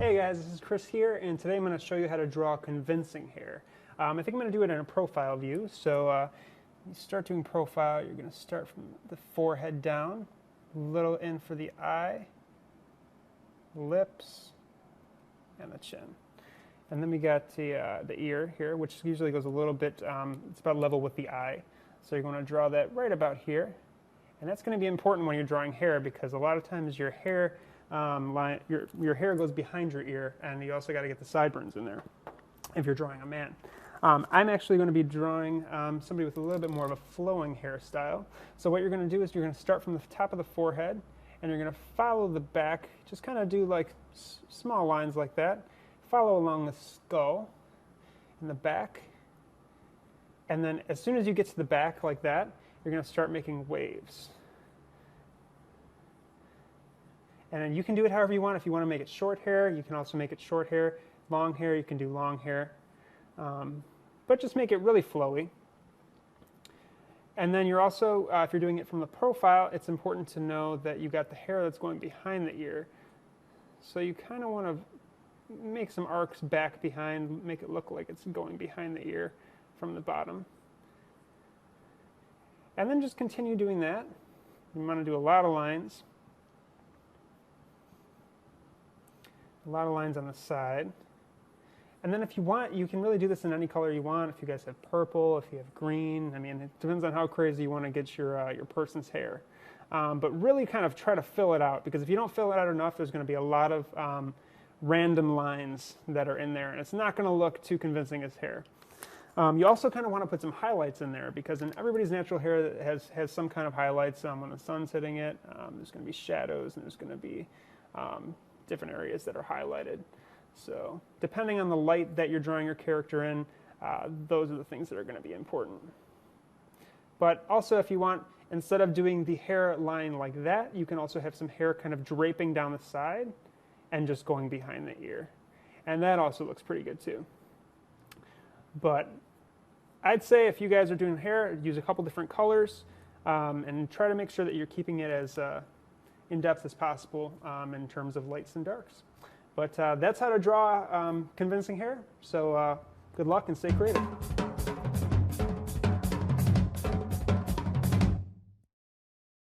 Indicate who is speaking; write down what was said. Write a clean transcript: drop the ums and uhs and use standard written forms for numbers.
Speaker 1: Hey guys, this is Chris here, and today I'm going to show you how to draw convincing hair. I think I'm going to do it in a profile view. So you start doing profile, you're going to start from the forehead down, a little in for the eye, lips, and the chin. And then we got the ear here, which usually goes a little bit, it's about level with the eye. So you're going to draw that right about here. And that's going to be important when you're drawing hair, because a lot of times your hair your hair goes behind your ear, and you also got to get the sideburns in there if you're drawing a man. I'm actually going to be drawing somebody with a little bit more of a flowing hairstyle. So what you're going to do is you're going to start from the top of the forehead, and you're going to follow the back, just kind of do like small lines like that. Follow along the skull in the back, and then as soon as you get to the back like that, you're going to start making waves. And then you can do it however you want. If you want to make it short hair, you can also make it short hair. Long hair, you can do long hair. But just make it really flowy. And then you're also, if you're doing it from the profile, it's important to know that you got the hair that's going behind the ear. So you kind of want to make some arcs back behind, make it look like it's going behind the ear from the bottom. And then just continue doing that. You want to do a lot of lines. A lot of lines on the side. And then if you want, you can really do this in any color you want. If you guys have purple, if you have green, I mean, it depends on how crazy you want to get your person's hair. But really kind of try to fill it out, because if you don't fill it out enough, there's going to be a lot of random lines that are in there, and it's not going to look too convincing as hair. You also kind of want to put some highlights in there, because in everybody's natural hair has some kind of highlights. When the sun's hitting it, there's going to be shadows, and there's going to be different areas that are highlighted. So depending on the light that you're drawing your character in, those are the things that are going to be important. But also, if you want, instead of doing the hair line like that, you can also have some hair kind of draping down the side and just going behind the ear. And that also looks pretty good too. But I'd say if you guys are doing hair, use a couple different colors, and try to make sure that you're keeping it as in-depth as possible in terms of lights and darks. But that's how to draw convincing hair. So good luck and stay creative.